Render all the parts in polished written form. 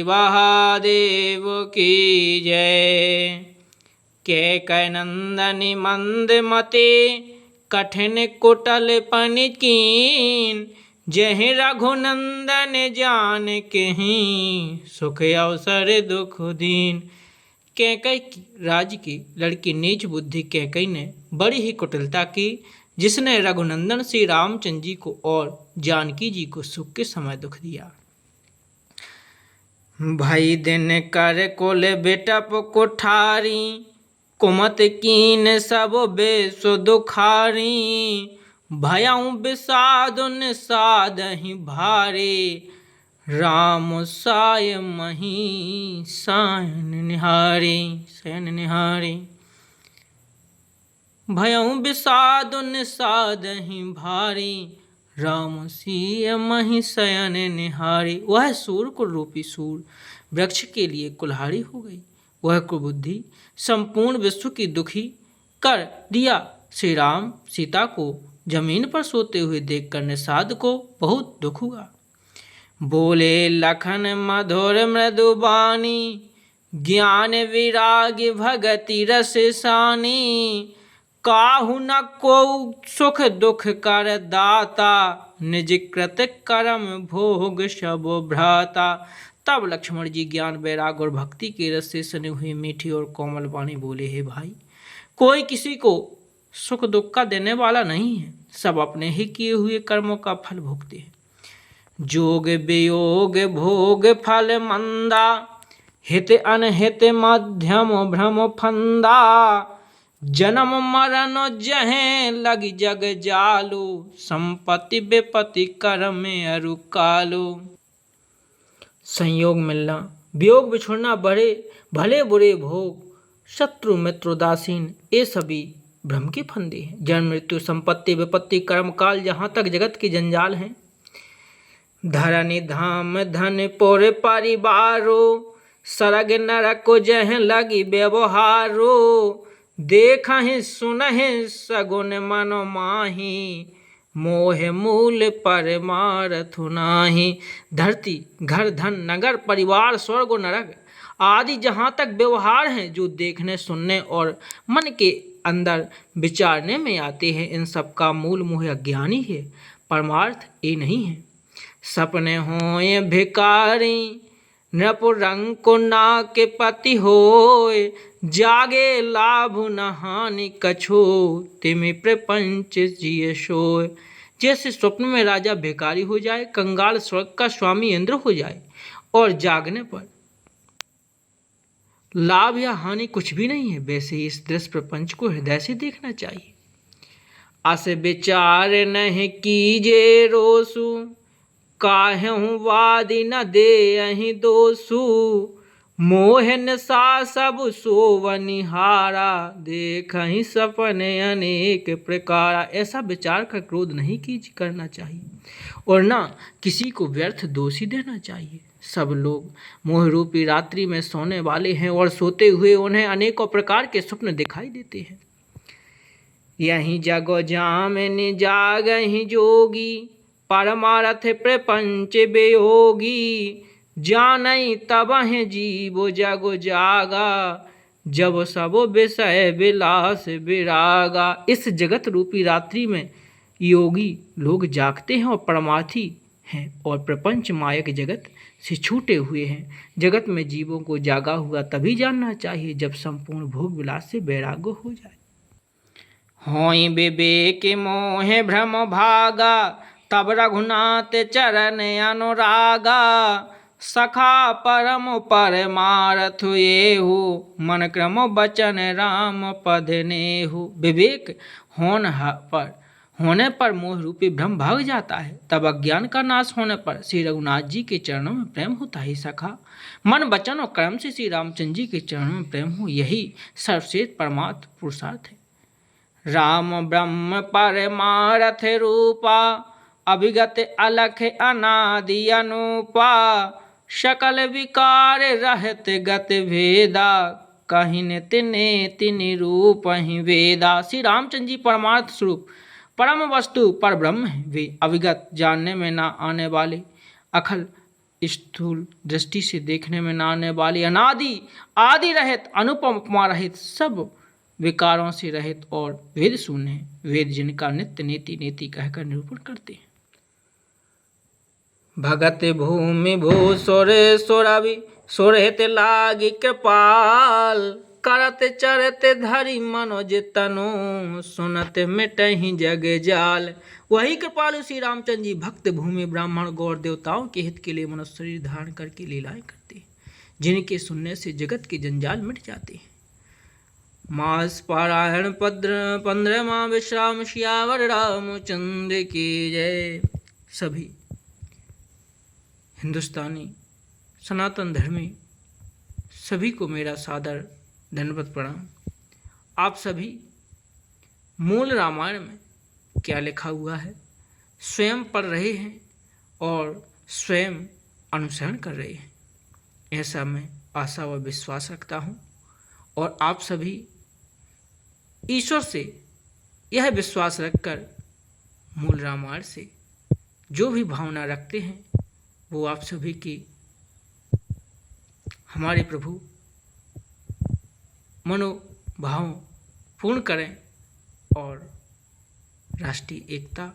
महादेव की जय। कैकय नंदनी मंदमते कठिन कुटल पनिकीन, जहि रघुनंदन जान कहीं सुख अवसर दुख दीन। कैकई राज्य की लड़की नीच बुद्धि कैकई ने बड़ी ही कुटिलता की, जिसने रघुनंदन श्री रामचंद्र जी को और जानकी जी को सुख के समय दुख दिया। भाई दिन कर कुल बेटप कुठारी, कुमत कीन सब बेस दुखारी। भयउ विषादुन सादहि भारे, राम साय मही सायन निहारे। भयउ विषादुन सादहि भारी, राम सिय मही शयन निहारी। वह सूर कुल रूपी सूर वृक्ष के लिए कुल्हाड़ी हो गई। वह कुबुद्धि संपूर्ण विश्व की दुखी कर दिया। श्री राम सीता को जमीन पर सोते हुए देखकर निषाद को बहुत दुख हुआ। बोले लखन मधुर मृदुबानी, ज्ञान विराग भगति रस सानी। काहू न को सुख दुख कर दाता, निज कृत कर्म भोग सब भ्राता। तब लक्ष्मण जी ज्ञान वैराग और भक्ति के रस से सने हुए मीठी और कोमल वाणी बोले, हे भाई, कोई किसी को सुख दुख का देने वाला नहीं है, सब अपने ही किए हुए कर्मों का फल भोगते हैं। जोग वियोग भोग फल मंदा, हित अनहित मध्यम भ्रम फंदा। जन्म मरण जहें लग जग जालो, संपत्ति विपत्ति कर्म अरु कालो। संयोग मिलना, वियोग बिछुड़ना, बड़े भले बुरे भोग, शत्रु मित्र उदासीन, ये सभी भ्रम के फंदे हैं। जन्म मृत्यु संपत्ति विपत्ति कर्म काल, जहाँ तक जगत के जंजाल हैं। धरनी धाम धन पुर परिवारो, सरग नरक जह लगी व्यवहारो। देखहि सुनहि सगुन मन माही, मोह मूल परमारथु नाही। धरती घर धन नगर परिवार स्वर्ग और नरक आदि जहाँ तक व्यवहार हैं, जो देखने सुनने और मन के अंदर विचारने में आते हैं, इन सब का मूल मोह अज्ञान ही है, परमार्थ ये नहीं है। सपने होए भिकारी, नृप रंग को ना के पति होए। जागे लाभ न हानि कछो, तिमि प्रपंच जिय सोए। जैसे स्वप्न में राजा भिकारी हो जाए, कंगाल स्वर्ग का स्वामी इंद्र हो जाए, और जागने पर लाभ या हानि कुछ भी नहीं है, वैसे ही इस दृश्य प्रपंच को हृदय से देखना चाहिए। अस विचार नहीं कीजे रोसु, काहू वादी न दे अहि दोसु। मोह निशा सब सोवनिहारा, देखहि सपने अनेक प्रकारा। ऐसा विचार का क्रोध नहीं करना चाहिए, और ना किसी को व्यर्थ दोषी देना चाहिए। सब लोग मोह रूपी रात्रि में सोने वाले हैं, और सोते हुए उन्हें अनेकों प्रकार के स्वप्न दिखाई देते हैं। यही जगो जामिनी जागहि जोगी, परमारथ प्रपंच वियोगी। जानई तबहि जीव जगो जागा, जब सब विषय विलास विरागा। इस जगत रूपी रात्रि में योगी लोग जागते हैं और परमार्थी हैं, और प्रपंच मायक जगत से छूटे हुए हैं। जगत में जीवों को जागा हुआ तभी जानना चाहिए, जब संपूर्ण भोग विलास से वैराग्य हो जाए। होई विवेक मोह भ्रम भागा, तब रघुनाथ चरण अनुरागा। सखा परम परमारथ येहु, मन क्रम बचन राम पद नेहु। विवेक होने पर मोह रूपी भ्रम भाग जाता है, तब अज्ञान का नाश होने पर श्री रघुनाथ जी के चरणों में प्रेम होता है। सखा मन वचन और कर्म से श्री रामचंद्र जी के चरणों में प्रेम हो, यही सर्वश्रेष्ठ परमार्थ पुरुषार्थ है। राम ब्रह्म परमारथ रूपा, अभिगत अलख अनादि अनुपा। सकल विकार रहत गत भेदा, कहीं नेति निरूप ही वेदा। श्री रामचंद्र जी परमार्थ स्वरूप परम वस्तु पर ब्रह्म है। वे अविगत जानने में ना आने वाले, अखल स्थूल दृष्टि से देखने में न आने वाली अनादि आदि रहित अनुपम उपमा रहित सब विकारों से रहित और वेद शून्य है। वेद जिनका नित्य नेति नेति कहकर निरूपण करते हैं। भगत भूमि भू सोरे सोरावि सोरहित लागी कृपाल करत चरत धरि मनोज तनु सुनत मिटहि जग जाल। वही कृपालु श्री रामचंद्र जी भक्त भूमि ब्राह्मण गौर देवताओं के हित के लिए मनुष्य शरीर धारण करके लीलाएं करते हैं, जिनके सुनने से जगत के जंजाल मिट जाते हैं। मास पारायण 15वां विश्राम श्यावर रामचंद्र की जय। सभी हिंदुस्तानी सनातन धर्मी सभी को मेरा सादर धन्यवाद प्रणाम। आप सभी मूल रामायण में क्या लिखा हुआ है स्वयं पढ़ रहे हैं और स्वयं अनुसरण कर रहे हैं, ऐसा मैं आशा व विश्वास रखता हूँ। और आप सभी ईश्वर से यह विश्वास रखकर मूल रामायण से जो भी भावना रखते हैं वो आप सभी की हमारे प्रभु मनोभाव पूर्ण करें और राष्ट्रीय एकता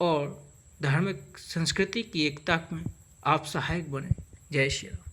और धार्मिक संस्कृति की एकता में आप सहायक बने। जय श्री राम।